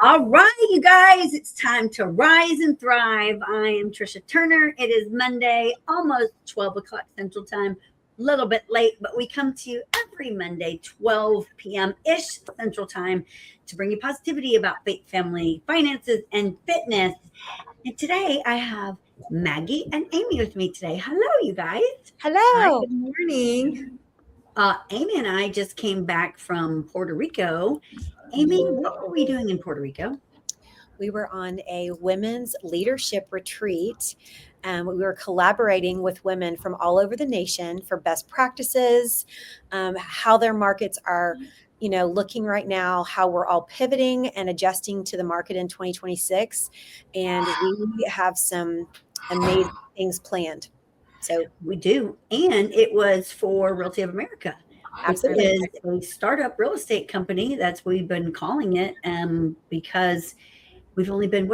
All right, you guys, it's time to rise and thrive. I am Tricia Turner. It is Monday, almost 12 o'clock Central Time, a little bit late, but we come to you every Monday, 12 p.m.-ish Central Time to bring you positivity about faith, family, finances, and fitness. And today I have Maggie and Amy with me today. Hello, you guys. Hi, Hello. good morning. Amy and I just came back from Puerto Rico. Amy, what were we doing in Puerto Rico? We were on a women's leadership retreat. We were collaborating with women from all over the nation for best practices, how their markets are, looking right now, how we're all pivoting and adjusting to the market in 2026. And we have some amazing things planned. So We do. And it was for Realty of America. absolutely. It is a startup real estate company. That's what we've been calling it. Because we've only been,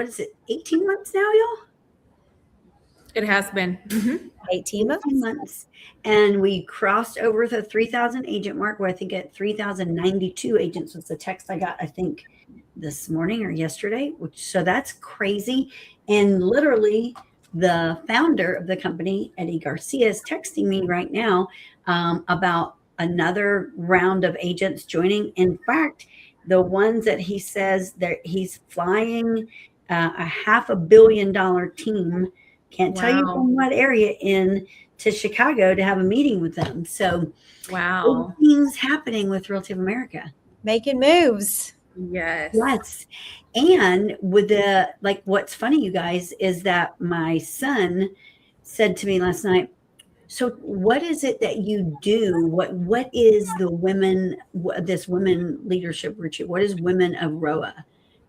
18 months now, y'all? It has been. 18 months. 18 months. And we crossed over the 3,000 agent mark, where I think at 3,092 agents was the text I got, I think, this morning or yesterday, so that's crazy. And literally, the founder of the company, Eddie Garcia, is texting me right now about another round of agents joining. In fact, the ones that he says that he's flying a $500 million team, can't tell you from what area, in to Chicago to have a meeting with them. So Wow. things happening with Realty of America. Making moves. Yes. And with what's funny, you guys, is that my son said to me last night, so what is it that you do? What is this women leadership retreat? What is Women of ROA?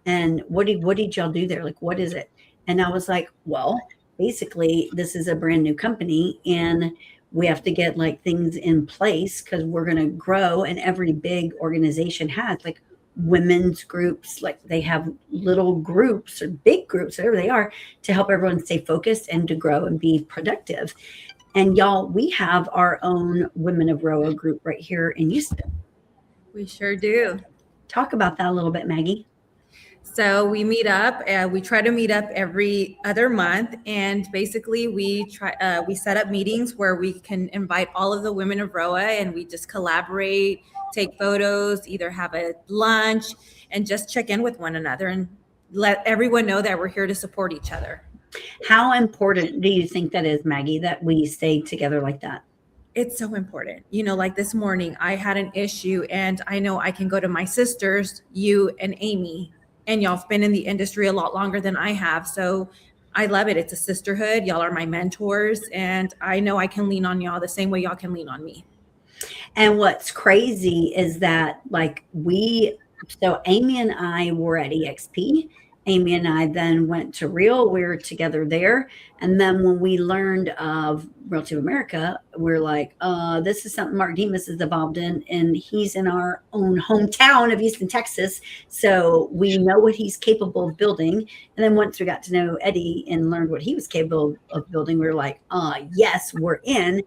And what did y'all do there? Like, what is it? And I was like, well, basically this is a brand new company and we have to get things in place because we're going to grow. And every big organization has women's groups, they have little groups or big groups, whatever they are, to help everyone stay focused and to grow and be productive. And y'all, we have our own Women of ROA group right here in Houston. We sure do. Talk about that a little bit, Maggie. So we meet up. We try to meet up every other month, and basically we set up meetings where we can invite all of the women of ROA, and we just collaborate, take photos, either have a lunch, and just check in with one another and let everyone know that we're here to support each other. How important do you think that is, Maggie, that we stay together like that? It's so important. Like this morning, I had an issue, and I know I can go to my sisters, you and Amy, and y'all have been in the industry a lot longer than I have. So I love it. It's a sisterhood. Y'all are my mentors, and I know I can lean on y'all the same way y'all can lean on me. And what's crazy is that so Amy and I were at EXP. Amy and I then went to Real. We were together there. And then when we learned of Realty of America, we're like, this is something Mark Demas is involved in. And he's in our own hometown of Houston, Texas. So we know what he's capable of building. And then once we got to know Eddie and learned what he was capable of building, we were like, yes, we're in.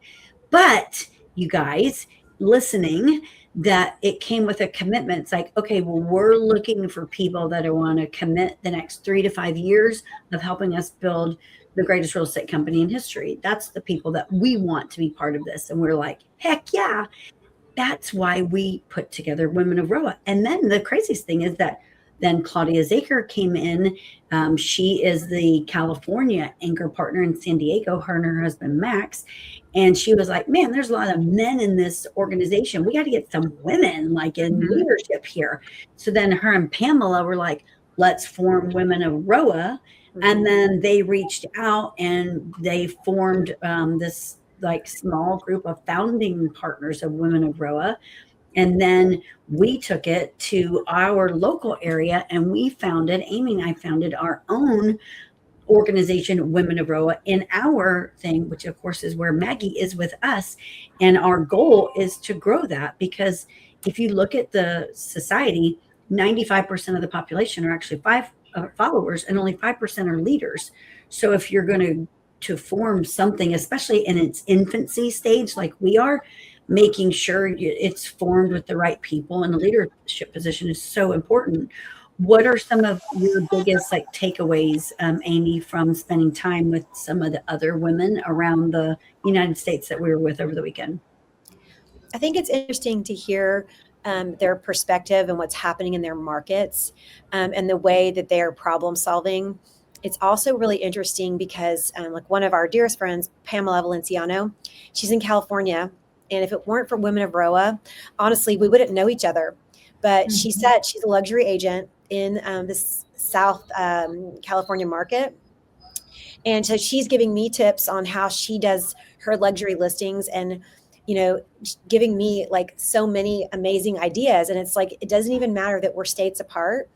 But you guys listening, that it came with a commitment. It's like, okay, well, we're looking for people that want to commit the next 3 to 5 years of helping us build the greatest real estate company in history. That's the people that we want to be part of this. And we're like, heck yeah. That's why we put together Women of ROA. And then the craziest thing is that then Claudia Zaker came in. She is the California anchor partner in San Diego, her and her husband, Max. And she was like, man, there's a lot of men in this organization. We got to get some women in leadership here. So then her and Pamela were like, let's form Women of ROA. And then they reached out and they formed this small group of founding partners of Women of ROA. And then we took it to our local area and Amy and I founded our own organization, Women of ROA, in our thing, which of course is where Maggie is with us. And our goal is to grow that, because if you look at the society, 95% of the population are actually followers and only 5% are leaders. So if you're going to form something, especially in its infancy stage, like we are, making sure it's formed with the right people and the leadership position is so important. what are some of your biggest like takeaways, Amy, from spending time with some of the other women around the United States that we were with over the weekend? I think it's interesting to hear their perspective and what's happening in their markets, and the way that they're problem solving. It's also really interesting because, like one of our dearest friends, Pamela Valenciano, she's in California. And if it weren't for Women of Roa, honestly, we wouldn't know each other. But she said she's a luxury agent in this South California market. And so she's giving me tips on how she does her luxury listings, and giving me like so many amazing ideas. And it's like, it doesn't even matter that we're states apart.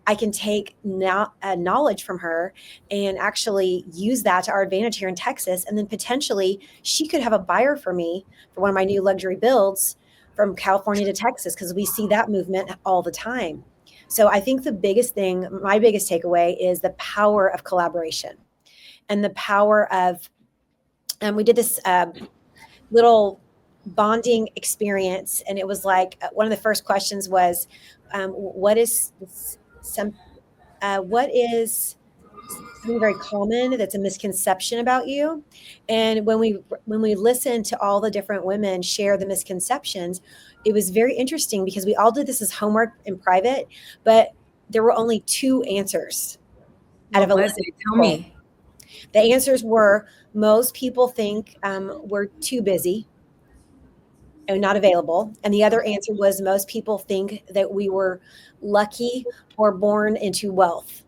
I can take knowledge from her and actually use that to our advantage here in Texas. And then potentially she could have a buyer for me for one of my new luxury builds from California to Texas, because we see that movement all the time. So I think the biggest thing, my biggest takeaway, is the power of collaboration and the power of, and we did this little bonding experience. And it was like, one of the first questions was, what is something very common that's a misconception about you? And when we listened to all the different women share the misconceptions, it was very interesting because we all did this as homework in private, but there were only two answers out of 11. Tell me. The answers were, most people think we're too busy and not available. And the other answer was, most people think that we were lucky or born into wealth,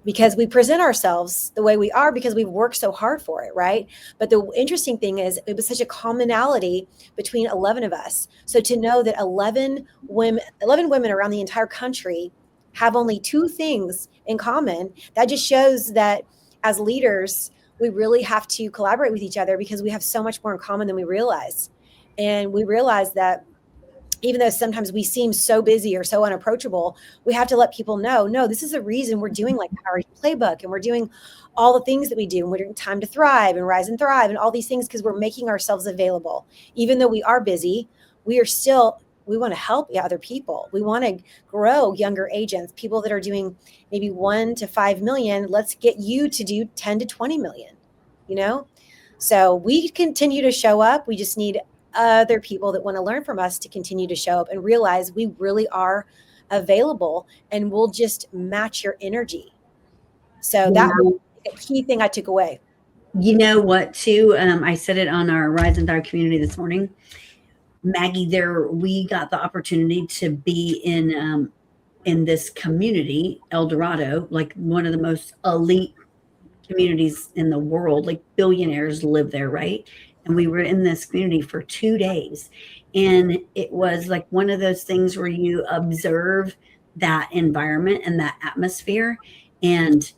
because we present ourselves the way we are because we've worked so hard for it, right? But the interesting thing is, it was such a commonality between 11 of us. So to know that 11 women around the entire country have only two things in common, that just shows that as leaders, we really have to collaborate with each other, because we have so much more in common than we realize. And we realize that even though sometimes we seem so busy or so unapproachable, we have to let people know, no, this is the reason we're doing like Power Playbook, and we're doing all the things that we do, and we're doing Time to Thrive and Rise and Thrive and all these things, because we're making ourselves available. Even though we are busy, we want to help other people. We want to grow younger agents, people that are doing maybe 1 to 5 million. Let's get you to do 10 to 20 million, So we continue to show up. We just need other people that want to learn from us to continue to show up and realize we really are available, and we'll just match your energy. So that was a key thing I took away. You know what, too? I said it on our Rise and Thrive community this morning. Maggie, we got the opportunity to be in this community, El Dorado, like one of the most elite communities in the world. Like billionaires live there, right? And we were in this community for 2 days. And it was like one of those things where you observe that environment and that atmosphere. And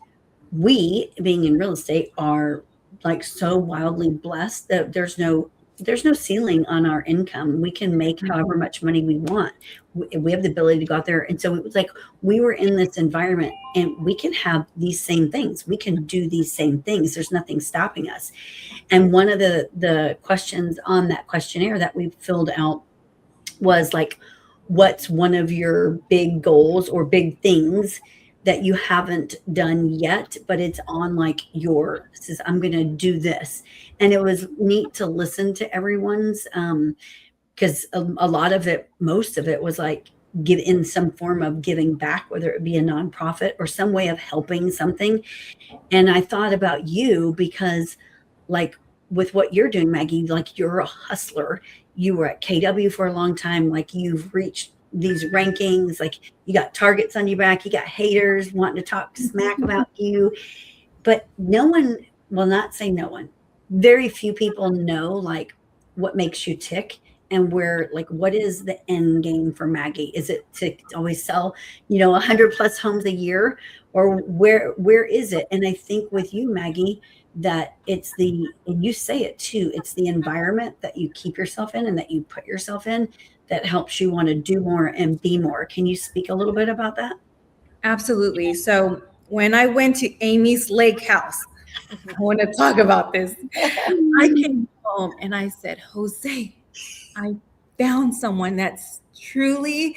we, being in real estate, are like so wildly blessed that there's no ceiling on our income. We can make however much money we want. We have the ability to go out there. And so it was like we were in this environment, and we can have these same things. We can do these same things. There's nothing stopping us. And one of the questions on that questionnaire that we filled out was like, what's one of your big goals or big things that you haven't done yet, but it's on like says, I'm going to do this. And it was neat to listen to everyone's, because a lot of it, most of it was like give in some form of giving back, whether it be a nonprofit or some way of helping something. And I thought about you, because like with what you're doing, Maggie, like you're a hustler. You were at KW for a long time. Like you've reached these rankings, like you got targets on your back, you got haters wanting to talk smack about you, but not say no one, very few people know like what makes you tick, and where, like, what is the end game for Maggie? Is it to always sell 100 plus homes a year, or where is it? And I think with you, Maggie, that and you say it too, it's the environment that you keep yourself in and that you put yourself in that helps you want to do more and be more. Can you speak a little bit about that? Absolutely. So when I went to Amy's lake house, I want to talk about this. I came home and I said, Jose, I found someone that's truly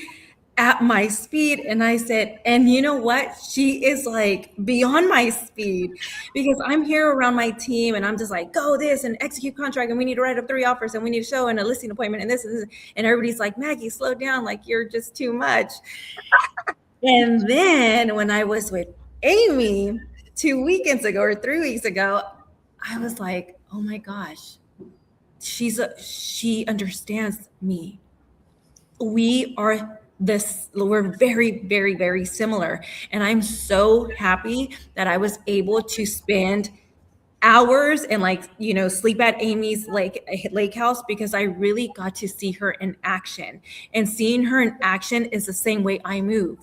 at my speed. And I said, and you know what? She is like beyond my speed, because I'm here around my team and I'm just like, go this and execute contract. And we need to write up 3 offers and we need to show and a listing appointment and this and this. And everybody's like, Maggie, slow down. Like, you're just too much. And then when I was with Amy 2 weekends ago or 3 weeks ago, I was like, oh my gosh, she understands me. We're very, very, very similar. And I'm so happy that I was able to spend hours and sleep at Amy's lake house, because I really got to see her in action. And seeing her in action is the same way I move.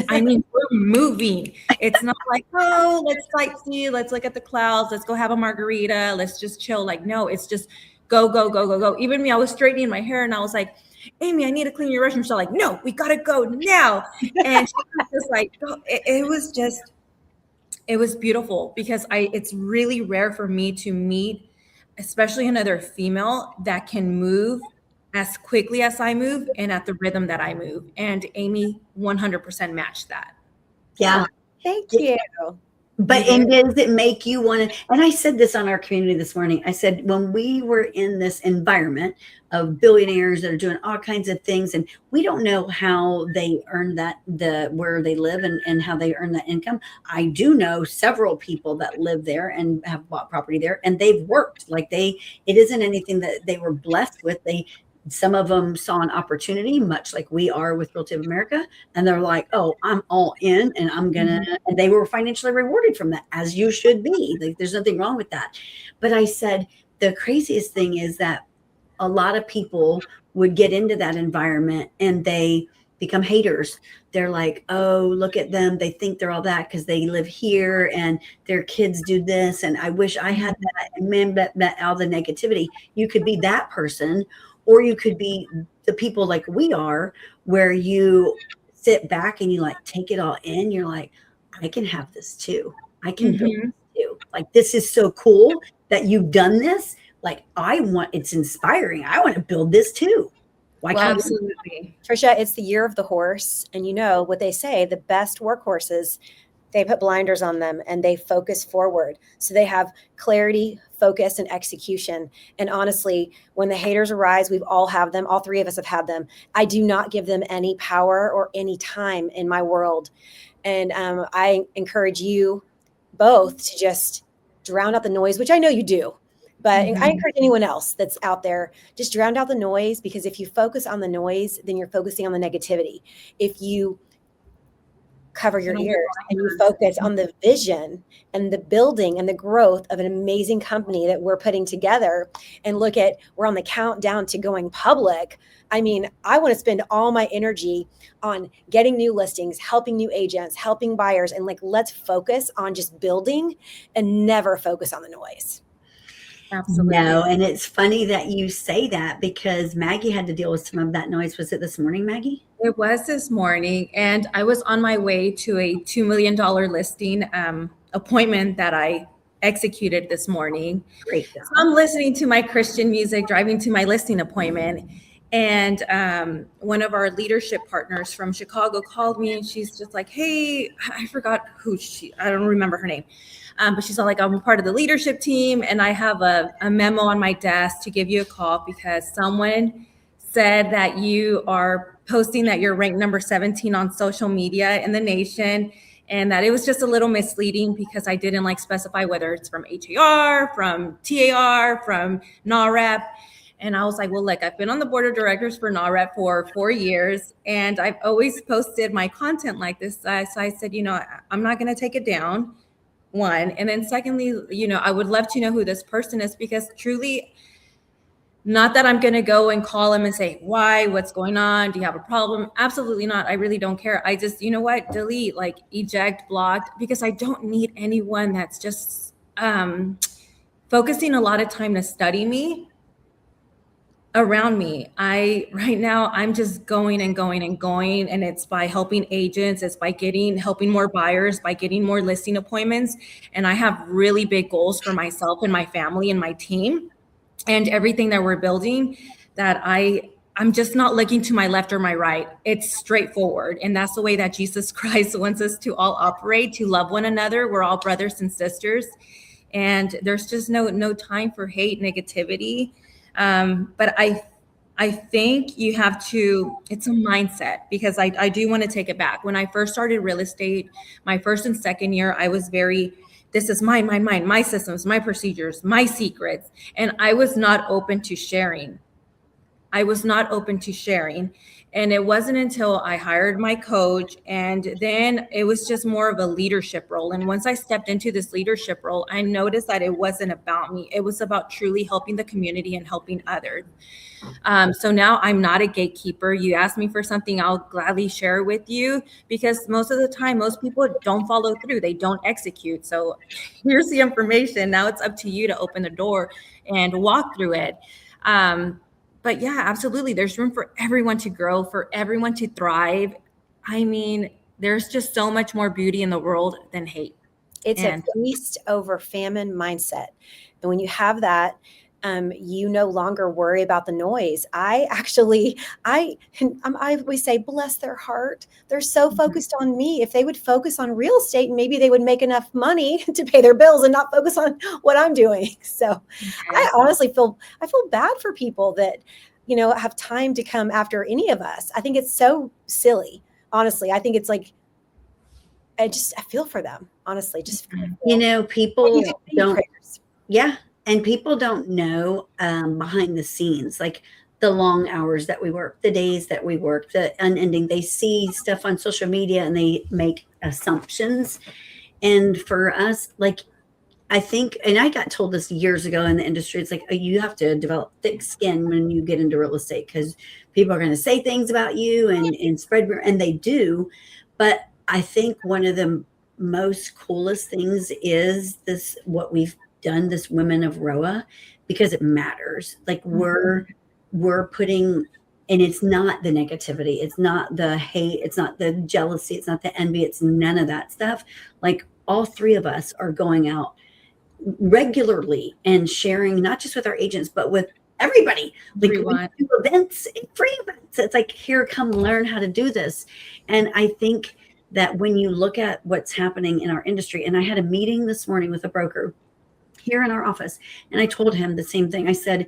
I mean, we're moving. It's not like, oh, let's sightsee, let's look at the clouds, let's go have a margarita, let's just chill. Like, no, it's just go, go, go, go, go. Even me, I was straightening my hair and I was like, Amy, I need to clean your restroom. She's like, no, we gotta go now. And she was just like, it was beautiful, because it's really rare for me to meet, especially another female that can move as quickly as I move and at the rhythm that I move. And Amy 100% matched that. Yeah. Thank you. But and does it make you want to, and I said this on our community this morning, I said, when we were in this environment of billionaires that are doing all kinds of things, and we don't know how they earn that, where they live and how they earn that income. I do know several people that live there and have bought property there, and they've worked it isn't anything that they were blessed with. Some of them saw an opportunity, much like we are with Realty of America, and they're like, oh, I'm all in and I'm gonna, and they were financially rewarded from that, as you should be. Like, there's nothing wrong with that. But I said, the craziest thing is that a lot of people would get into that environment and they become haters. They're like, oh, look at them. They think they're all that because they live here and their kids do this. And I wish I had that. And man, that all the negativity, you could be that person. Or you could be the people like we are, where you sit back and you like take it all in. You're like, I can have this too. I can build this too. Like, this is so cool that you've done this. Like, it's inspiring. I want to build this too. Why can't Absolutely. Tricia, it's the year of the horse. And you know what they say, the best workhorses, they put blinders on them and they focus forward. So they have clarity, focus, and execution. And honestly, when the haters arise, we've all had them. All three of us have had them. I do not give them any power or any time in my world. And I encourage you both to just drown out the noise, which I know you do. But I encourage anyone else that's out there, just drown out the noise, because if you focus on the noise, then you're focusing on the negativity. If you cover your ears and you focus on the vision and the building and the growth of an amazing company that we're putting together, and look at, we're on the countdown to going public. I mean, I want to spend all my energy on getting new listings, helping new agents, helping buyers, and let's focus on just building and never focus on the noise. Absolutely. No, and it's funny that you say that, because Maggie had to deal with some of that noise. Was it this morning, Maggie? It was this morning, and I was on my way to a $2 million listing appointment that I executed this morning. Great. So I'm listening to my Christian music, driving to my listing appointment. And one of our leadership partners from Chicago called me, and she's just like, hey, I forgot I don't remember her name. But she's all like, I'm part of the leadership team, and I have a memo on my desk to give you a call because someone said that you are posting that you're ranked number 17 on social media in the nation, and that it was just a little misleading because I didn't specify whether it's from HAR, from TAR, from NAREP. And I was like, well, look, I've been on the board of directors for NAREP for 4 years, and I've always posted my content like this. So I said, I'm not going to take it down. One. And then secondly, I would love to know who this person is, because truly, not that I'm going to go and call him and say, why, what's going on? Do you have a problem? Absolutely not. I really don't care. I just, delete, eject, blocked, because I don't need anyone that's just focusing a lot of time to study me around me. Right now I'm just going and going and going, and it's by helping agents, it's by helping more buyers, by getting more listing appointments. And I have really big goals for myself and my family and my team and everything that we're building, that I I'm just not looking to my left or my right. It's straightforward. And that's the way that Jesus Christ wants us to all operate, to love one another. We're all brothers and sisters. And there's just no time for hate, negativity. But I think you have to, it's a mindset, because I do want to take it back. When I first started real estate, my first and second year, I was very, this is mine, my systems, my procedures, my secrets. And I was not open to sharing. And it wasn't until I hired my coach, and then it was just more of a leadership role. And once I stepped into this leadership role, I noticed that it wasn't about me. It was about truly helping the community and helping others. So now I'm not a gatekeeper. You ask me for something, I'll gladly share it with you, because most of the time, most people don't follow through. They don't execute. So here's the information. Now it's up to you to open the door and walk through it. But yeah, absolutely. There's room for everyone to grow, for everyone to thrive. I mean, there's just so much more beauty in the world than hate. It's a feast over famine mindset. And when you have that, you no longer worry about the noise. I always say, bless their heart. They're so focused on me. If they would focus on real estate, maybe they would make enough money to pay their bills and not focus on what I'm doing. So I honestly feel bad for people that, have time to come after any of us. I think it's so silly. Honestly, I think it's like, I feel for them, honestly. Just people don't. Yeah. And people don't know behind the scenes, like the long hours that we work, the days that we work, the unending. They see stuff on social media and they make assumptions. And for us, like, I think, and I got told this years ago in the industry, it's like, you have to develop thick skin when you get into real estate, because people are going to say things about you and spread, and they do. But I think one of the most coolest things is this, what we've done, this Women of ROA, because it matters. Like we're putting, and it's not the negativity, it's not the hate, it's not the jealousy, it's not the envy, it's none of that stuff. Like all three of us are going out regularly and sharing, not just with our agents, but with everybody. Like we do events, free events. It's like, here, come learn how to do this. And I think that when you look at what's happening in our industry, and I had a meeting this morning with a broker here in our office, and I told him the same thing. I said,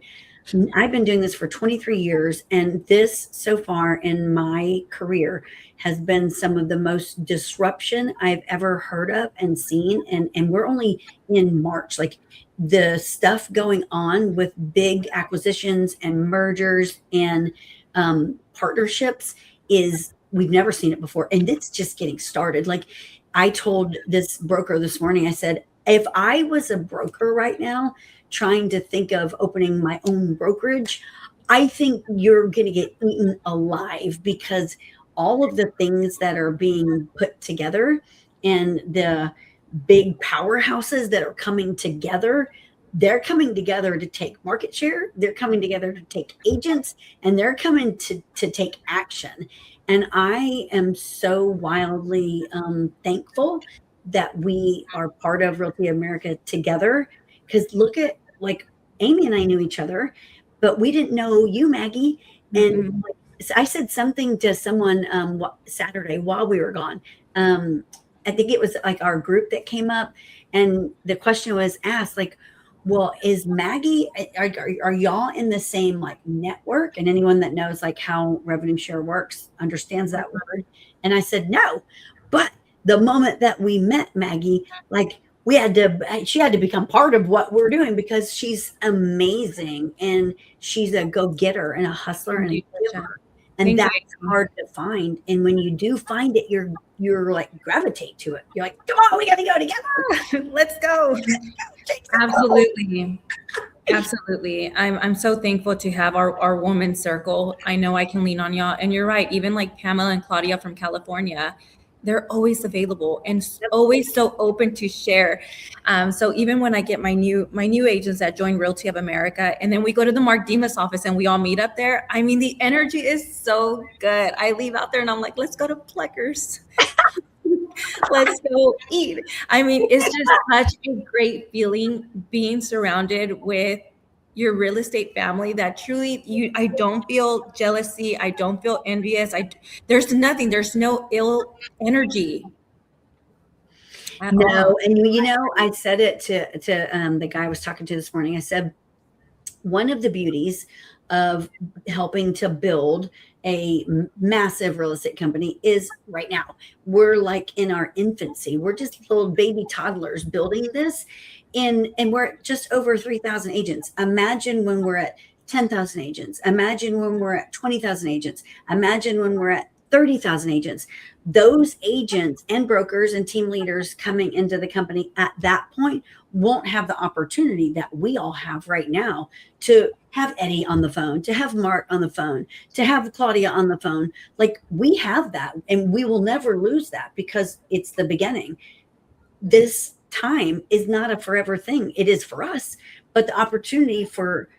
I've been doing this for 23 years, and this so far in my career has been some of the most disruption I've ever heard of and seen. And we're only in March. Like the stuff going on with big acquisitions and mergers and partnerships is, we've never seen it before. And it's just getting started. Like I told this broker this morning, I said, if I was a broker right now trying to think of opening my own brokerage, I think you're going to get eaten alive, because all of the things that are being put together and the big powerhouses that are coming together, they're coming together to take market share. They're coming together to take agents, and they're coming to take action. And I am so wildly thankful that we are part of Realty of America together. Because look at, like, Amy and I knew each other, but we didn't know you, Maggie. And like, I said something to someone Saturday while we were gone. I think it was like our group that came up, and the question was asked, like, well, is Maggie, are y'all in the same like network? And anyone that knows like how revenue share works understands that word. And I said, no. But the moment that we met Maggie, like she had to become part of what we're doing, because she's amazing and she's a go-getter and a hustler and a giver. And that's hard to find. And when you do find it, you're like gravitate to it. You're like, come on, we got to go together. Let's go. Absolutely. Absolutely. I'm so thankful to have our woman circle. I know I can lean on y'all. And you're right. Even like Pamela and Claudia from California, they're always available and always so open to share. So even when I get my new agents that join Realty of America, and then we go to the Mark Demas office and we all meet up there, I mean, the energy is so good. I leave out there and I'm like, let's go to Pluckers. Let's go eat. I mean, it's just such a great feeling being surrounded with your real estate family that truly I don't feel jealousy. I don't feel envious. There's nothing, there's no ill energy at all. No, and I said it to the guy I was talking to this morning. I said, one of the beauties of helping to build a massive real estate company is right now we're like in our infancy. We're just little baby toddlers building this, and we're at just over 3,000 agents. Imagine when we're at 10,000 agents. Imagine when we're at 20,000 agents. Imagine when we're at 30,000 agents. Those agents and brokers and team leaders coming into the company at that point won't have the opportunity that we all have right now to have Eddie on the phone, to have Mark on the phone, to have Claudia on the phone. Like, we have that, and we will never lose that because it's the beginning. This time is not a forever thing. It is for us, but the opportunity for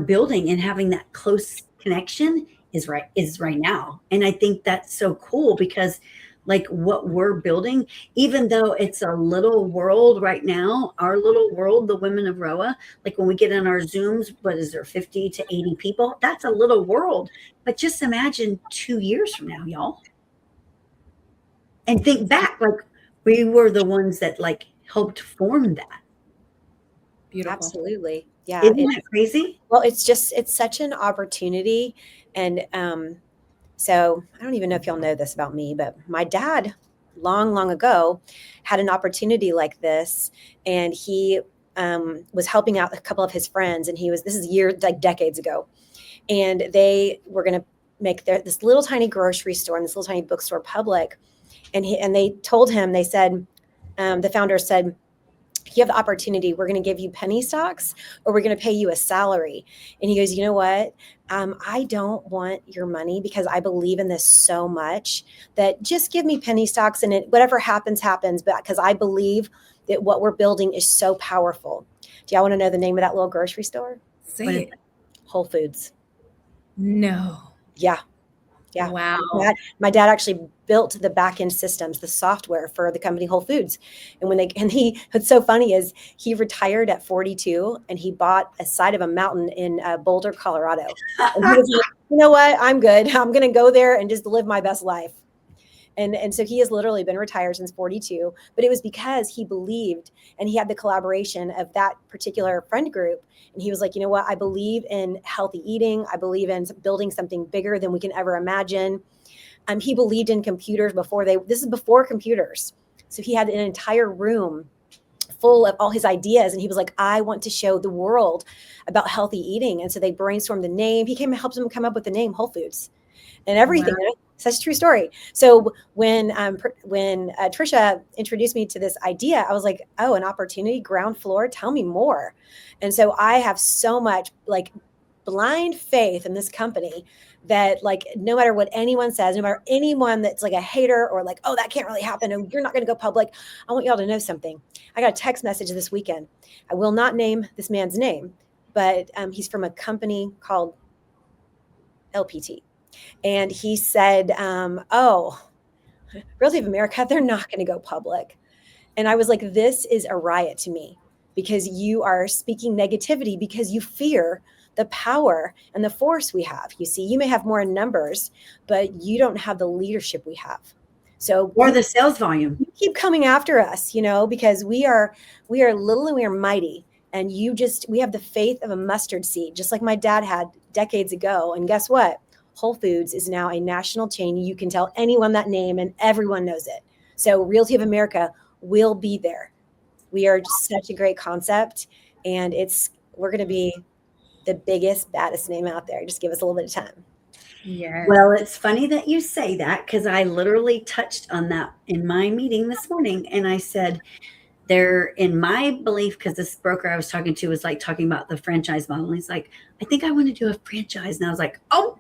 building and having that close connection is right now. And I think that's so cool because like what we're building, even though it's a little world right now, our little world, the women of Roa, like when we get in our Zooms, what is there, 50 to 80 people? That's a little world. But just imagine 2 years from now, y'all. And think back, like we were the ones that like helped form that. Beautiful. Absolutely. Yeah. Isn't that crazy? Well, it's such an opportunity. And so I don't even know if y'all know this about me, but my dad long ago had an opportunity like this, and he was helping out a couple of his friends, and this is years, like decades ago. And they were going to make this little tiny grocery store and this little tiny bookstore public. And they told him, they said, the founder said, you have the opportunity. We're going to give you penny stocks, or we're going to pay you a salary. And he goes, you know what? I don't want your money because I believe in this so much that just give me penny stocks, and whatever happens, happens. But because I believe that what we're building is so powerful. Do y'all want to know the name of that little grocery store? Say it. Whole Foods. No. Yeah. Yeah. Wow. My dad actually built the back end systems, the software for the company Whole Foods. And what's so funny is he retired at 42 and he bought a side of a mountain in Boulder, Colorado. And he was like, you know what? I'm good. I'm going to go there and just live my best life. And so he has literally been retired since 42, but it was because he believed, and he had the collaboration of that particular friend group. And he was like, you know what? I believe in healthy eating. I believe in building something bigger than we can ever imagine. He believed in computers this is before computers. So he had an entire room full of all his ideas. And he was like, I want to show the world about healthy eating. And so they brainstormed the name. He came and helped them come up with the name Whole Foods and everything. Wow. Such a true story. So when Tricia introduced me to this idea, I was like, oh, an opportunity, ground floor, tell me more. And so I have so much like blind faith in this company that like, no matter what anyone says, no matter anyone that's like a hater or like, oh, that can't really happen, and you're not going to go public. I want y'all to know something. I got a text message this weekend. I will not name this man's name, but he's from a company called LPT. And he said, oh, Realty of America, they're not going to go public. And I was like, this is a riot to me, because you are speaking negativity because you fear the power and the force we have. You see, you may have more in numbers, but you don't have the leadership we have. So, or the sales volume. You keep coming after us, because we are little and we are mighty. And we have the faith of a mustard seed, just like my dad had decades ago. And guess what? Whole Foods is now a national chain. You can tell anyone that name and everyone knows it. So Realty of America will be there. We are just such a great concept, and we're going to be the biggest, baddest name out there. Just give us a little bit of time. Yeah. Well, it's funny that you say that, because I literally touched on that in my meeting this morning. And I said, in my belief, because this broker I was talking to was like talking about the franchise model. And he's like, I think I want to do a franchise. And I was like, oh,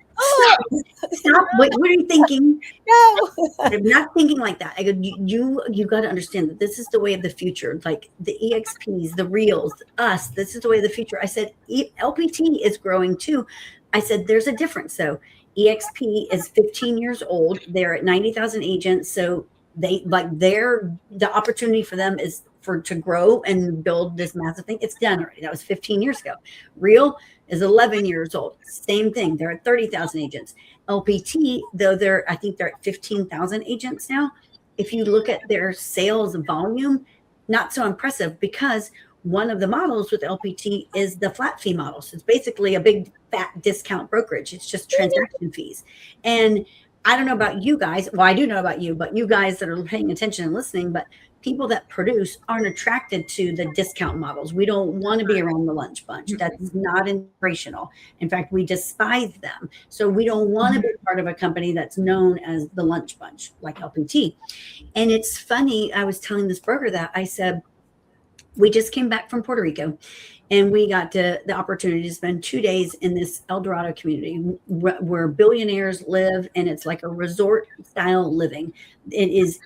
stop. What are you thinking? No, I'm not thinking like that. I go, you got to understand that this is the way of the future. Like the EXPs, the reels, us, this is the way of the future. I said, LPT is growing too. I said, there's a difference though. EXP is 15 years old. They're at 90,000 agents. So the opportunity for them is to grow and build this massive thing. It's done already. That was 15 years ago. Real is 11 years old. Same thing. They're at 30,000 agents. LPT, though I think they're at 15,000 agents now. If you look at their sales volume, not so impressive, because one of the models with LPT is the flat fee model. So it's basically a big fat discount brokerage. It's just transaction fees. And I don't know about you guys. Well, I do know about you, but you guys that are paying attention and listening, but people that produce aren't attracted to the discount models. We don't want to be around the lunch bunch. That's not inspirational. In fact, we despise them. So we don't want to be part of a company that's known as the lunch bunch, like LPT. And it's funny. I was telling this broker that I said, we just came back from Puerto Rico, and we got the opportunity to spend 2 days in this El Dorado community where billionaires live, and it's like a resort style living. It's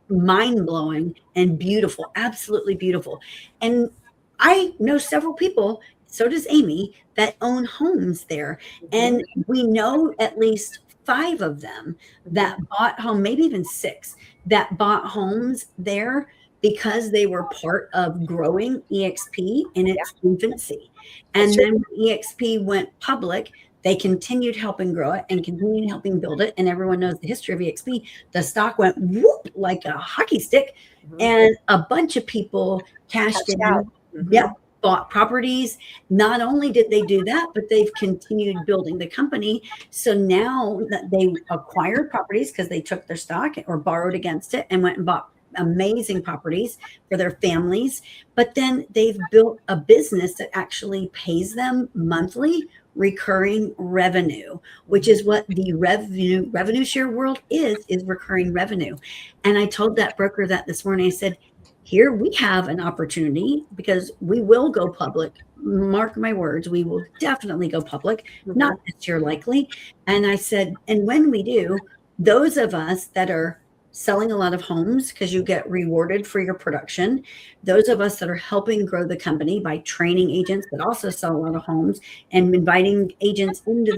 mind blowing and beautiful, absolutely beautiful. And I know several people, so does Amy, that own homes there, and we know at least 5 of them that bought home, maybe even 6 that bought homes there because they were part of growing EXP in its infancy. And then when EXP went public, they continued helping grow it and continued helping build it. And everyone knows the history of EXP. The stock went whoop like a hockey stick, and a bunch of people cashed in. Yep, bought properties. Not only did they do that, but they've continued building the company. So now that they acquired properties because they took their stock or borrowed against it and went and bought amazing properties for their families, but then they've built a business that actually pays them monthly recurring revenue, which is what the revenue share world is recurring revenue. And I told that broker that this morning. I said, here we have an opportunity because we will go public. Mark my words, we will definitely go public, not this year likely. And I said, and when we do, those of us that are selling a lot of homes because you get rewarded for your production. Those of us that are helping grow the company by training agents that also sell a lot of homes and inviting agents into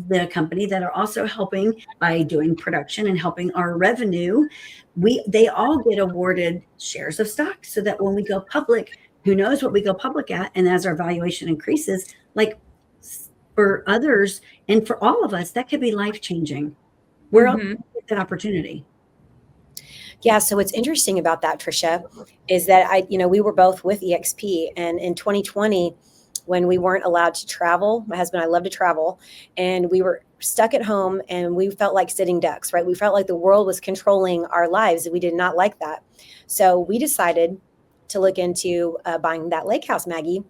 the company that are also helping by doing production and helping our revenue, they all get awarded shares of stock so that when we go public, who knows what we go public at, and as our valuation increases, like for others and for all of us, that could be life-changing. Where else do we get that opportunity? Yeah. So what's interesting about that, Tricia, is that we were both with EXP, and in 2020, when we weren't allowed to travel, my husband and I love to travel, and we were stuck at home, and we felt like sitting ducks, right? We felt like the world was controlling our lives, and we did not like that. So we decided to look into buying that lake house, Maggie.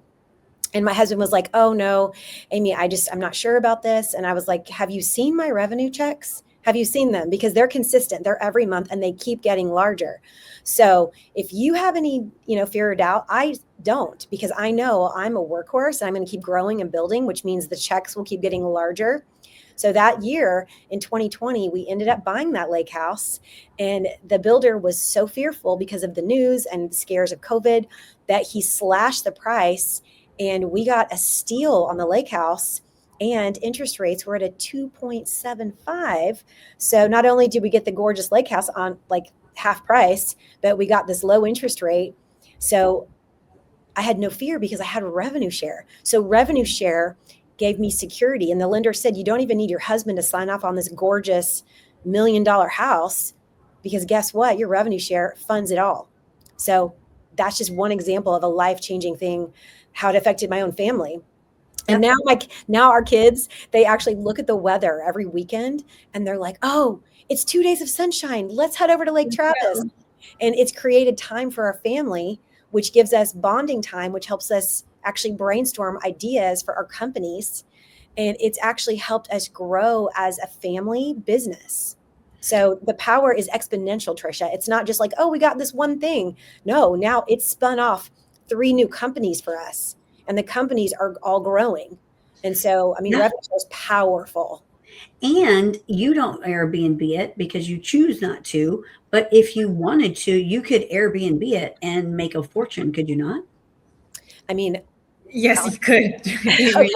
And my husband was like, oh no, Amy, I'm not sure about this. And I was like, have you seen my revenue checks? Have you seen them? Because they're consistent. They're every month and they keep getting larger. So if you have any, fear or doubt, I don't, because I know I'm a workhorse and I'm going to keep growing and building, which means the checks will keep getting larger. So that year in 2020, we ended up buying that lake house, and the builder was so fearful because of the news and scares of COVID that he slashed the price, and we got a steal on the lake house. And interest rates were at a 2.75. So not only did we get the gorgeous lake house on like half price, but we got this low interest rate. So I had no fear because I had a revenue share. So revenue share gave me security. And the lender said, you don't even need your husband to sign off on this gorgeous $1 million house, because guess what? Your revenue share funds it all. So that's just one example of a life-changing thing, how it affected my own family. And now our kids, they actually look at the weather every weekend and they're like, oh, it's 2 days of sunshine. Let's head over to Lake Travis. And it's created time for our family, which gives us bonding time, which helps us actually brainstorm ideas for our companies. And it's actually helped us grow as a family business. So the power is exponential, Tricia. It's not just like, oh, we got this one thing. No, now it's spun off 3 new companies for us. And the companies are all growing. And so, revenue is powerful. And you don't Airbnb it because you choose not to. But if you wanted to, you could Airbnb it and make a fortune, could you not? Yes, you could. Okay.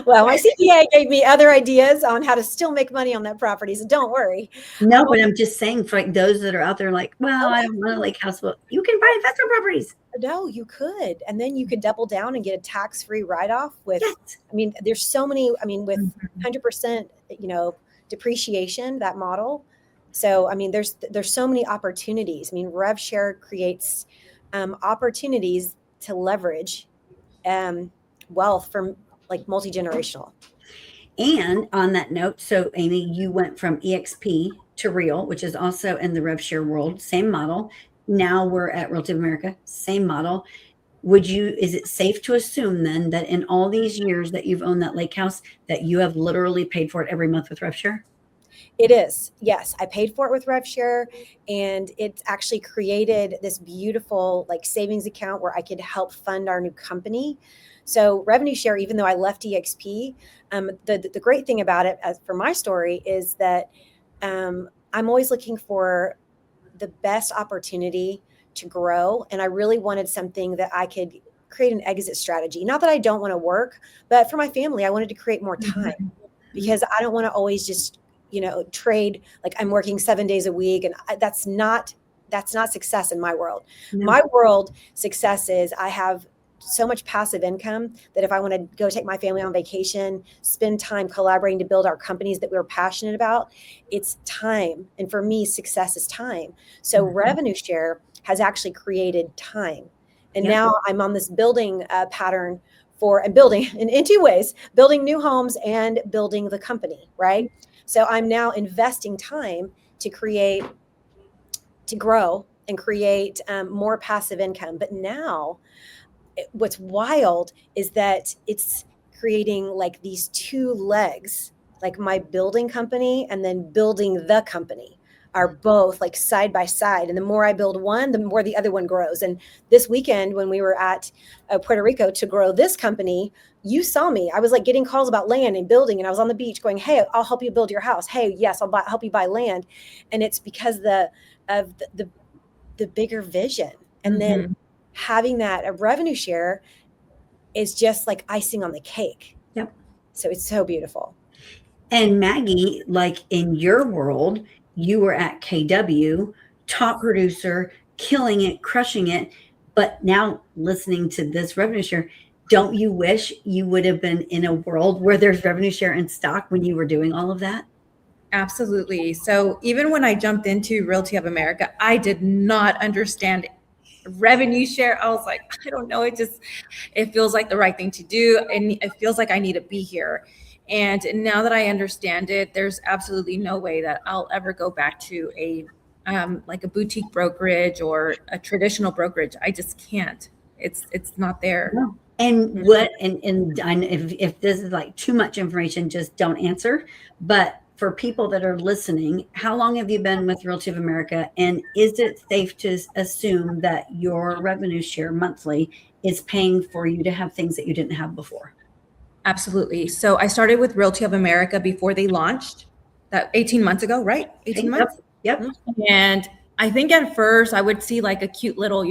Well, my CPA gave me other ideas on how to still make money on that property, so don't worry. No, but I'm just saying for like those that are out there like, well, I don't want a lake house. Well, you can buy investment properties. No, you could. And then you could double down and get a tax-free write-off with, Yes. I mean, there's so many, I mean, with Mhm. 100%, depreciation, that model. So, I mean, there's so many opportunities. I mean, rev share creates opportunities to leverage wealth from like multi-generational. And on that note, so Amy, you went from EXP to Real, which is also in the rev share world, same model. Now we're at Realty of America, same model. Is it safe to assume then that in all these years that you've owned that lake house, that you have literally paid for it every month with rev share? It is. Yes. I paid for it with RevShare, and it's actually created this beautiful like savings account where I could help fund our new company. So revenue share, even though I left EXP, the great thing about it, as for my story, is that I'm always looking for the best opportunity to grow. And I really wanted something that I could create an exit strategy. Not that I don't want to work, but for my family, I wanted to create more time because I don't want to always just, trade like I'm working 7 days a week. And that's not success in my world. No. My world success is I have so much passive income that if I want to go take my family on vacation, spend time collaborating to build our companies that we're passionate about, it's time. And for me, success is time. So revenue share has actually created time. And now I'm on this building pattern and building in two ways, building new homes and building the company, right? So I'm now investing time to grow and create more passive income. But now what's wild is that it's creating like these two legs, like my building company and then building the company are both like side by side. And the more I build one, the more the other one grows. And this weekend when we were at Puerto Rico to grow this company, you saw me. I was like getting calls about land and building, and I was on the beach going, hey, I'll help you build your house. Hey, yes, help you buy land. And it's because of the bigger vision. And then having that a revenue share is just like icing on the cake. Yep. So it's so beautiful. And Maggie, like in your world, you were at KW, top producer, killing it, crushing it. But now listening to this revenue share, don't you wish you would have been in a world where there's revenue share in stock when you were doing all of that? Absolutely. So even when I jumped into Realty of America, I did not understand revenue share. I was like, I don't know. It feels like the right thing to do. And it feels like I need to be here. And now that I understand it, there's absolutely no way that I'll ever go back to like a boutique brokerage or a traditional brokerage. I just can't. It's not there. No. And what, and if this is like too much information, just don't answer. But for people that are listening, how long have you been with Realty of America? And is it safe to assume that your revenue share monthly is paying for you to have things that you didn't have before? Absolutely. So I started with Realty of America before they launched, that 18 months ago, right? 18 months. Yep. And I think at first I would see like a cute little,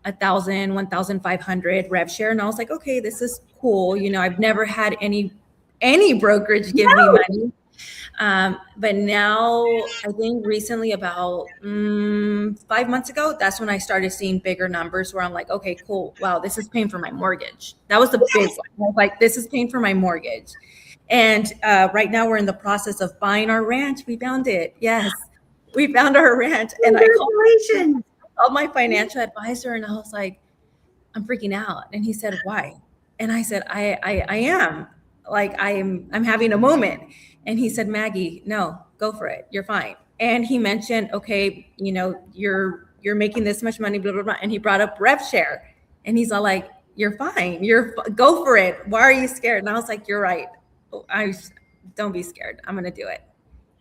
1,000, 1,500 rev share. And I was like, okay, this is cool. I've never had any brokerage give me money. But now I think recently about 5 months ago, that's when I started seeing bigger numbers where I'm like, okay, cool. Wow, this is paying for my mortgage. That was the big one. I was like, this is paying for my mortgage. And right now we're in the process of buying our ranch. We found it. Yes, we found our ranch. And I called my financial advisor and I was like, I'm freaking out. And he said, why? And I said, I am like, I'm having a moment. And he said, Maggie, no, go for it. You're fine. And he mentioned, okay, you're making this much money, blah, blah, blah. And he brought up rev share. And he's all like, you're fine. Go for it. Why are you scared? And I was like, you're right. Don't be scared. I'm going to do it.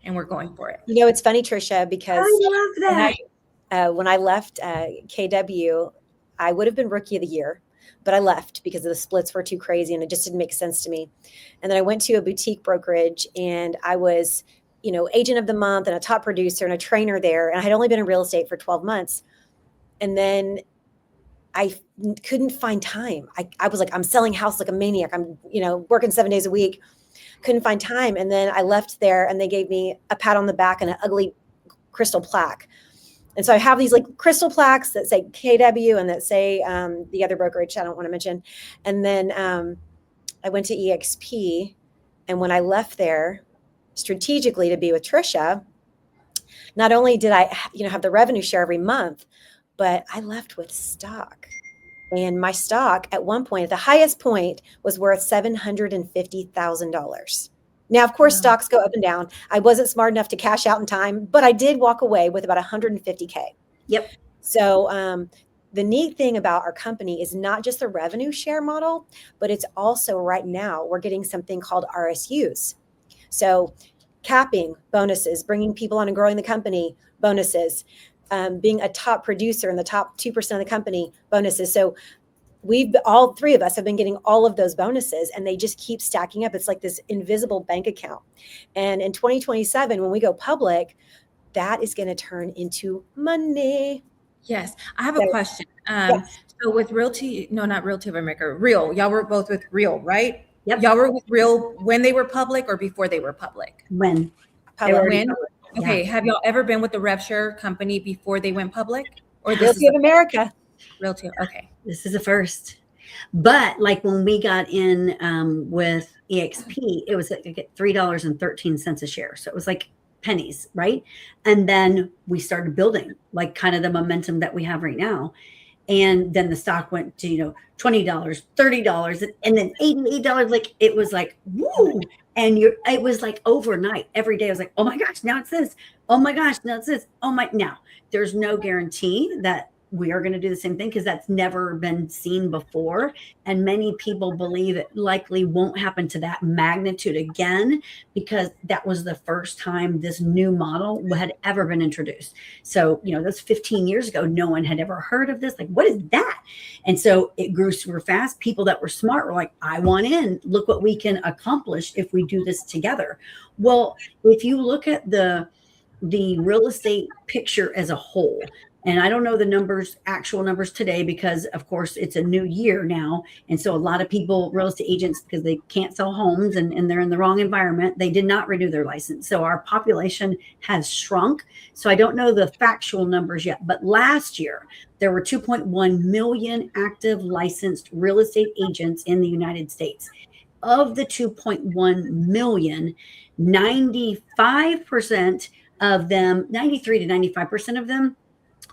And we're going for it. It's funny, Tricia, because I love that. When I left KW, I would have been rookie of the year, but I left because the splits were too crazy and it just didn't make sense to me. And then I went to a boutique brokerage and I was, agent of the month and a top producer and a trainer there. And I had only been in real estate for 12 months. And then I couldn't find time. I was like, I'm selling house like a maniac. I'm, working 7 days a week. Couldn't find time. And then I left there and they gave me a pat on the back and an ugly crystal plaque. And so I have these like crystal plaques that say KW and that say the other brokerage I don't want to mention. And then I went to EXP. And when I left there strategically to be with Tricia, not only did I, have the revenue share every month, but I left with stock. And my stock at one point, at the highest point, was worth $750,000. Now, of course, stocks go up and down. I wasn't smart enough to cash out in time, but I did walk away with about $150K. Yep. So the neat thing about our company is not just the revenue share model, but it's also right now we're getting something called RSUs. So capping bonuses, bringing people on and growing the company bonuses, being a top producer in the top 2% of the company bonuses. So all three of us have been getting all of those bonuses and they just keep stacking up. It's like this invisible bank account. And in 2027, when we go public, that is going to turn into money. Yes. I have a question. So with not Realty of America, Real, y'all were both with Real, right? Yep. Y'all were with Real when they were public or before they were public? When? When? Okay. Have y'all ever been with the rev share company before they went public? Or Realty of America. Realty. Okay. This is a first. But like when we got in with EXP, it was like $3.13 a share. So it was like pennies, right? And then we started building like kind of the momentum that we have right now. And then the stock went to, $20, $30, and then $88. Like it was like, woo. And it was like overnight, every day. I was like, oh my gosh, now it's this. Oh my gosh, now it's this. Now there's no guarantee that we are going to do the same thing because that's never been seen before. And many people believe it likely won't happen to that magnitude again because that was the first time this new model had ever been introduced. So, that's 15 years ago. No one had ever heard of this. Like, what is that? And so it grew super fast. People that were smart were like, I want in. Look what we can accomplish if we do this together. Well, if you look at the real estate picture as a whole, and I don't know the actual numbers today, because of course it's a new year now. And so a lot of people, real estate agents, because they can't sell homes and they're in the wrong environment, they did not renew their license. So our population has shrunk. So I don't know the factual numbers yet, but last year there were 2.1 million active licensed real estate agents in the United States. Of the 2.1 million, 95% of them, 93 to 95% of them,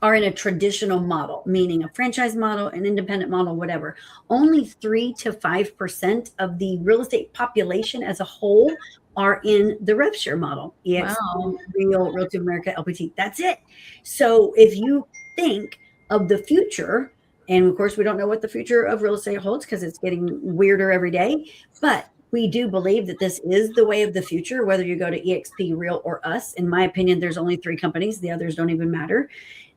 are in a traditional model, meaning a franchise model, an independent model, whatever. Only 3 to 5% of the real estate population as a whole are in the rev share model. EXP, Real, Realty of America, LPT. That's it. So if you think of the future, and of course we don't know what the future of real estate holds because it's getting weirder every day, but we do believe that this is the way of the future, whether you go to EXP, Real, or us. In my opinion, there's only 3 companies. The others don't even matter.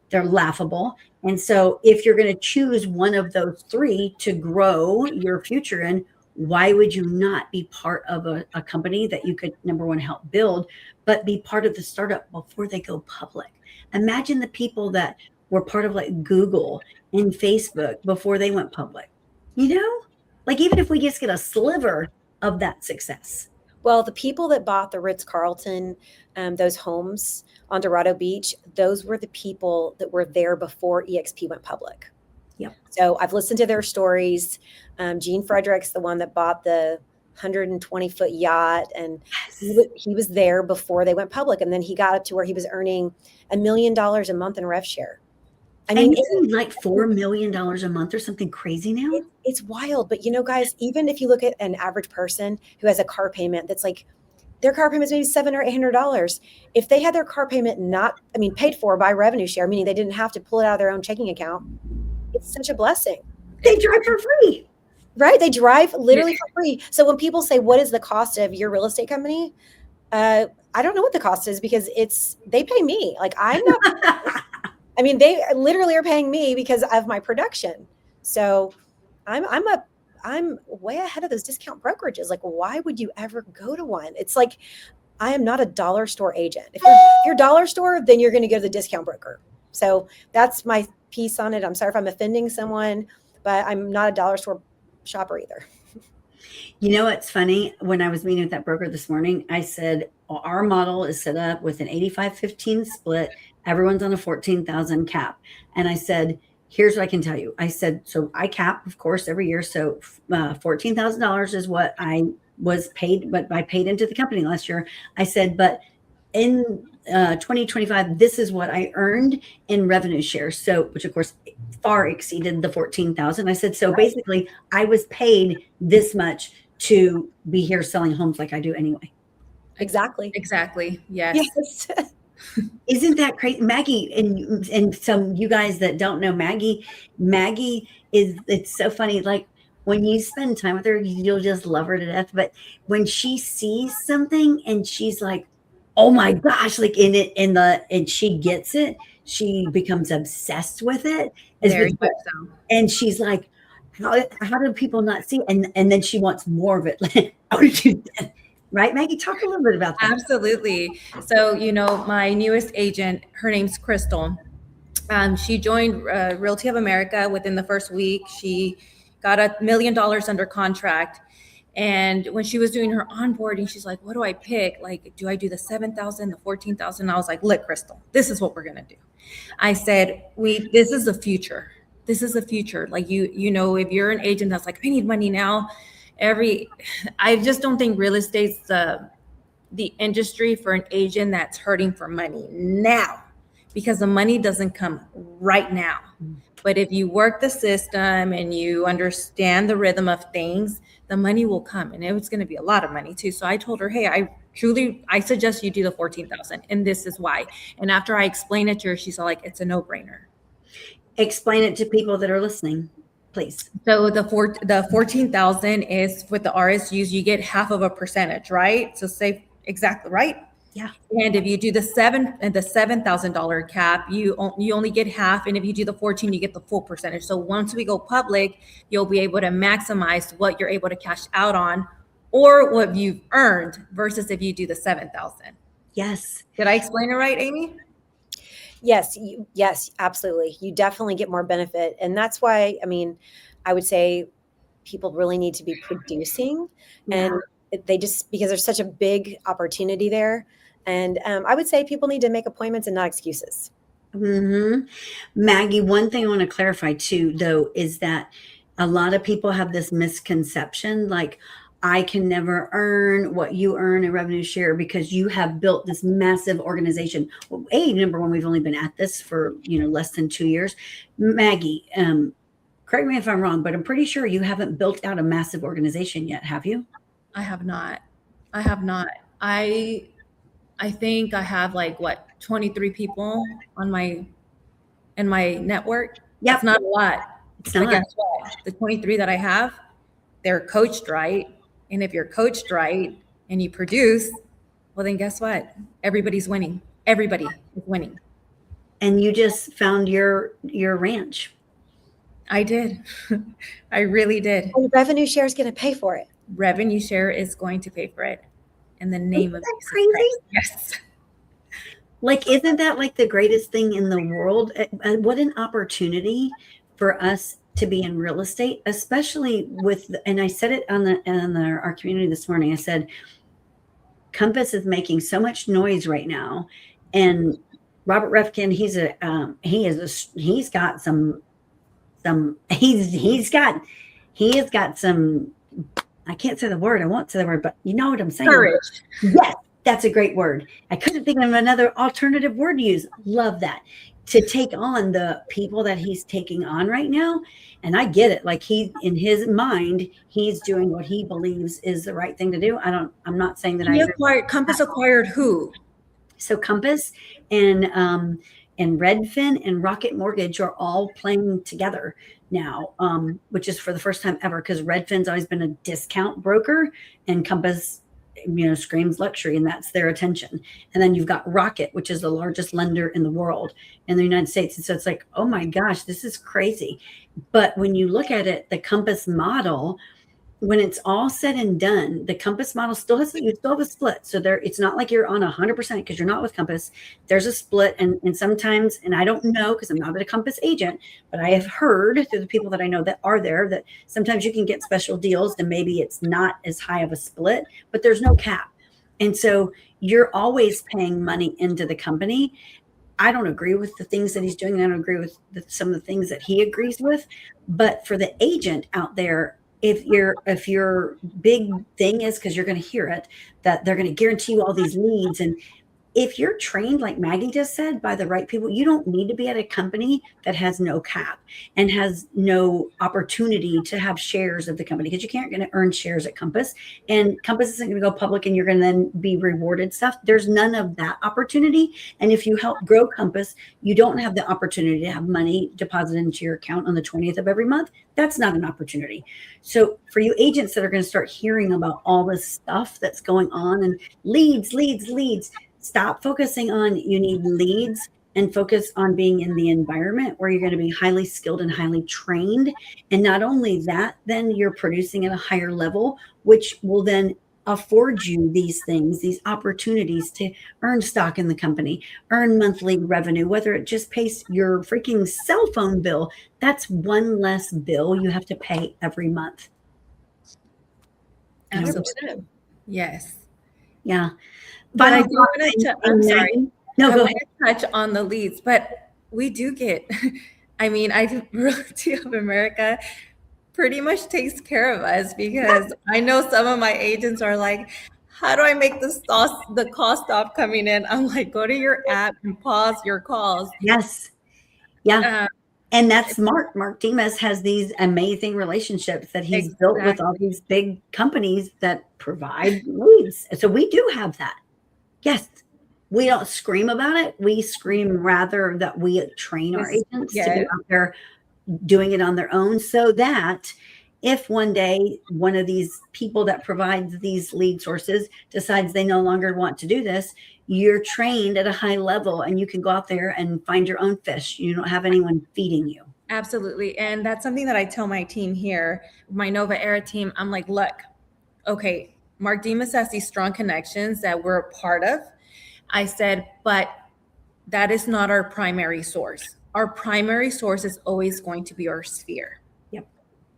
They're laughable. And so if you're going to choose one of those 3 to grow your future in, why would you not be part of a company that you could, number one, help build, but be part of the startup before they go public? Imagine the people that were part of like Google and Facebook before they went public. Like even if we just get a sliver of that success. Well, the people that bought the Ritz-Carlton, those homes on Dorado Beach, those were the people that were there before EXP went public. Yep. So I've listened to their stories. Gene Frederick's the one that bought the 120-foot yacht, and he was there before they went public. And then he got up to where he was earning $1 million a month in rev share. I mean, isn't like $4 million a month or something crazy now? It's wild. But guys, even if you look at an average person who has a car payment that's like, their car payment is maybe $700 or $800. If they had their car payment paid for by revenue share, meaning they didn't have to pull it out of their own checking account, it's such a blessing. They drive for free. Right? They drive literally for free. So when people say, what is the cost of your real estate company? I don't know what the cost is because they pay me. Like I'm not, they literally are paying me because of my production. So I'm way ahead of those discount brokerages. Like, why would you ever go to one? It's like, I am not a dollar store agent. If you're dollar store, then you're going to go to the discount broker. So that's my piece on it. I'm sorry if I'm offending someone, but I'm not a dollar store shopper either. You know, it's funny. When I was meeting with that broker this morning, I said, "Well, our model is set up with an 85-15 split. Everyone's on a 14,000 cap." And I said, here's what I can tell you. I said, so I cap, of course, every year. So $14,000 is what I was paid, but I paid into the company last year. I said, but in 2025, this is what I earned in revenue share. So, which of course far exceeded the 14,000. I said, so basically I was paid this much to be here selling homes like I do anyway. Exactly. Yes. Isn't that crazy? Maggie, and some you guys that don't know Maggie is, it's so funny. Like when you spend time with her, you'll just love her to death. But when she sees something and she's like, oh my gosh, like and she gets it, she becomes obsessed with it. Very much so. And she's like, how do people not see? And then she wants more of it. How did you, right, Maggie? Talk a little bit about that. Absolutely. So, my newest agent, her name's Crystal. She joined Realty of America within the first week. She got $1 million under contract. And when she was doing her onboarding, she's like, what do I pick? Like, do I do the 7,000, the 14,000? I was like, look, Crystal, this is what we're going to do. I said, this is the future. This is the future. Like, if you're an agent that's like, I need money now, I just don't think real estate's the industry for an agent that's hurting for money now, because the money doesn't come right now. But if you work the system and you understand the rhythm of things, the money will come, and it's going to be a lot of money too. So I told her, hey, I suggest you do the 14,000, and this is why. And after I explained it to her, she's like, it's a no-brainer. Explain it to people that are listening, please. So the 14,000 is with the RSUs, you get half of a percentage, right? So say exactly right. Yeah. And if you do the $7,000 cap, you only get half. And if you do the 14, you get the full percentage. So once we go public, you'll be able to maximize what you're able to cash out on, or what you've earned, versus if you do the 7,000. Yes. Did I explain it right, Amy? Yes, absolutely. You definitely get more benefit. And that's why, I would say people really need to be producing, and they just, because there's such a big opportunity there. And I would say people need to make appointments and not excuses. Mm-hmm. Maggie, one thing I want to clarify too, though, is that a lot of people have this misconception, like, I can never earn what you earn in revenue share because you have built this massive organization. Well, number one, we've only been at this for, less than 2 years. Maggie, correct me if I'm wrong, but I'm pretty sure you haven't built out a massive organization yet, have you? I have not. I think I have 23 people in my network. Yeah, it's not a lot. It's not. But guess what? The 23 that I have, they're coached right. And if you're coached right and you produce, well, then guess what? Everybody's winning. Everybody is winning. And you just found your ranch. I did. I really did. And revenue share is going to pay for it. Revenue share is going to pay for it. In the name of Jesus crazy? Christ. Yes. Like, isn't that like the greatest thing in the world? What an opportunity for us to be in real estate, especially with, and I said it on our community this morning. I said, Compass is making so much noise right now, and Robert Refkin, he's got some, I can't say the word. I won't say the word, but you know what I'm saying. Courage. Yes, that's a great word. I couldn't think of another alternative word to use. Love that. To take on the people that he's taking on right now. And I get it. Like, in his mind, he's doing what he believes is the right thing to do. I'm not saying that Compass acquired who? So Compass and Redfin and Rocket Mortgage are all playing together now, which is for the first time ever, because Redfin's always been a discount broker, and Compass, screams luxury, and that's their attention. And then you've got Rocket, which is the largest lender in the world, in the United States. And so it's like, oh my gosh, this is crazy. But when you look at it, the Compass model, when it's all said and done, the Compass model still has, you still have a split. So there, it's not like you're on 100% because you're not with Compass. There's a split. And sometimes, and I don't know, because I'm not a Compass agent, but I have heard through the people that I know that are there, that sometimes you can get special deals and maybe it's not as high of a split, but there's no cap. And so you're always paying money into the company. I don't agree with the things that he's doing. And I don't agree with some of the things that he agrees with. But for the agent out there, if your big thing is, because you're going to hear it, that they're going to guarantee you all these leads, and if you're trained, like Maggie just said, by the right people, you don't need to be at a company that has no cap and has no opportunity to have shares of the company, because you can't going to earn shares at Compass, and Compass isn't going to go public and you're going to then be rewarded stuff. There's none of that opportunity. And if you help grow Compass, you don't have the opportunity to have money deposited into your account on the 20th of every month. That's not an opportunity. So for you agents that are going to start hearing about all this stuff that's going on and leads, stop focusing on you need leads and focus on being in the environment where you're going to be highly skilled and highly trained. And not only that, then you're producing at a higher level, which will then afford you these things, these opportunities to earn stock in the company, earn monthly revenue, whether it just pays your freaking cell phone bill. That's one less bill you have to pay every month. Absolutely. Yes. Yeah. But I do want to, I'm sorry. No, go I ahead. want to touch on the leads, but we do get, I mean, Realty of America pretty much takes care of us, because I know some of my agents are like, how do I make the call stop coming in? I'm like, go to your app and pause your calls. Yes. Yeah. And that's Mark. Mark Demas has these amazing relationships that he's built with all these big companies that provide leads. So we do have that. Yes. We don't scream about it. We scream rather that we train our agents to be out there doing it on their own, so that if one day one of these people that provides these lead sources decides they no longer want to do this, you're trained at a high level and you can go out there and find your own fish. You don't have anyone feeding you. Absolutely. And that's something that I tell my team here, my Nova Era team. I'm like, look, okay, Mark Demas has these strong connections that we're a part of. I said, but that is not our primary source. Our primary source is always going to be our sphere. Yep.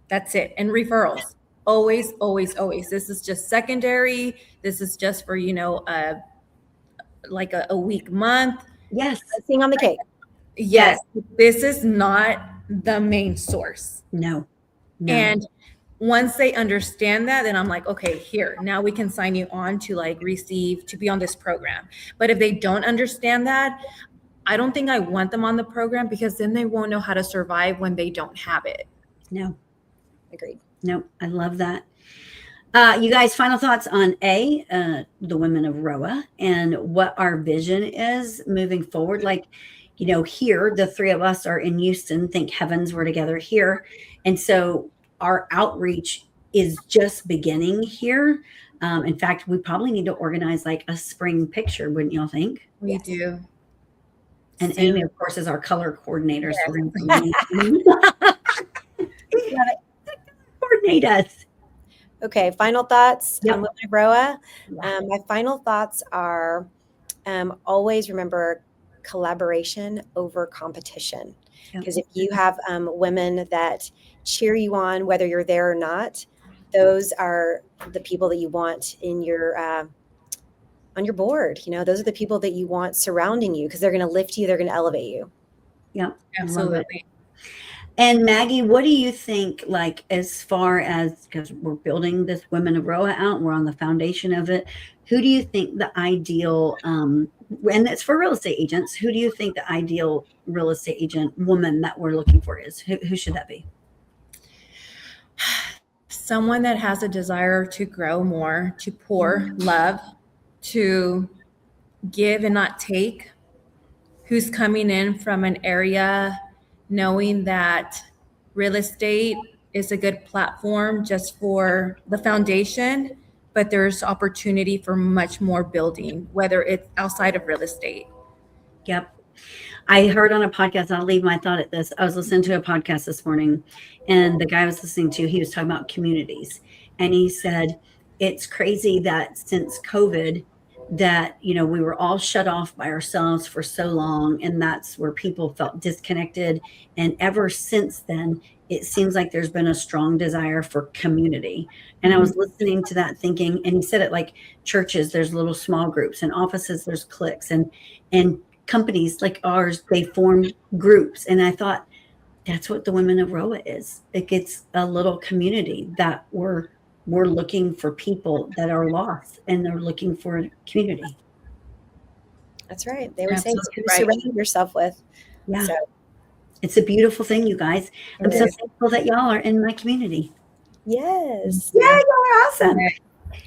That's it. And referrals. Always, always, always. This is just secondary. This is just for, like a week, month. Yes. Icing on the cake. Yes. This is not the main source. No. And once they understand that, then I'm like, okay, here, now we can sign you on to to be on this program. But if they don't understand that, I don't think I want them on the program, because then they won't know how to survive when they don't have it. No. Agreed. No, I love that. You guys, final thoughts on the women of ROA and what our vision is moving forward. Here, the three of us are in Houston. Thank heavens we're together here. And so our outreach is just beginning here. In fact, we probably need to organize like a spring picture, wouldn't y'all think? We do. And Amy, of course, is our color coordinator. Yes. So we're going to coordinate us. Okay, final thoughts on Women of ROA. Yeah. My final thoughts are always remember collaboration over competition. Because if you have women that cheer you on, whether you're there or not, those are the people that you want in your on your board. Those are the people that you want surrounding you, because they're going to lift you, they're going to elevate you. Yeah, Absolutely. And Maggie, what do you think, as far as, because we're building this Women of ROA out, we're on the foundation of it, who do you think the ideal, and it's for real estate agents, who do you think the ideal real estate agent woman that we're looking for is? Who should that be? Someone that has a desire to grow more, to pour love, to give and not take, who's coming in from an area knowing that real estate is a good platform just for the foundation, but there's opportunity for much more building, whether it's outside of real estate. Yep. I heard on a podcast, I'll leave my thought at this. I was listening to a podcast this morning, and the guy I was listening to, he was talking about communities. And he said, it's crazy that since COVID, that, you know, we were all shut off by ourselves for so long. And that's where people felt disconnected. And ever since then, it seems like there's been a strong desire for community. And I was listening to that thinking, and he said it like churches, there's little small groups, and offices, there's cliques, and companies like ours, they form groups. And I thought, that's what the Women of Roa is. It's a little community that we're looking for people that are lost, and they're looking for community. That's right. They were saying Absolutely to right. surround yourself with. Yeah. So It's a beautiful thing, you guys. I'm it so is. thankful that y'all are in my community. Yes. Yeah, y'all are awesome.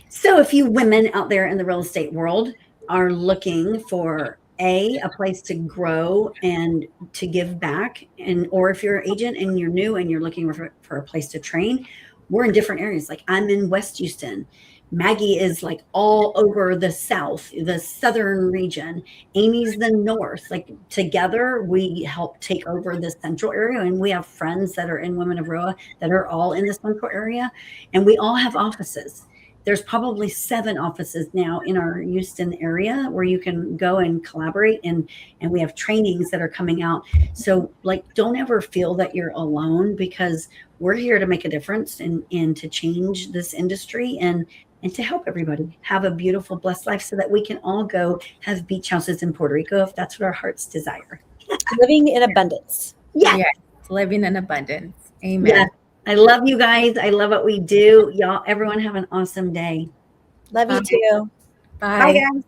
So if you women out there in the real estate world are looking for a place to grow and to give back, and or if you're an agent and you're new and you're looking for a place to train, we're in different areas. Like I'm in West Houston. Maggie is like all over the south, the southern region. Amy's the north. Like together we help take over the central area, and we have friends that are in Women of Roa that are all in the central area, and we all have offices. There's probably 7 offices now in our Houston area where you can go and collaborate, and we have trainings that are coming out. So like, don't ever feel that you're alone, because we're here to make a difference and to change this industry and to help everybody have a beautiful, blessed life so that we can all go have beach houses in Puerto Rico if that's what our hearts desire. Living in abundance. Yeah. Yes, living in abundance. Amen. Yeah. I love you guys. I love what we do. Y'all, everyone have an awesome day. Love you Bye. too. Bye. Bye, guys.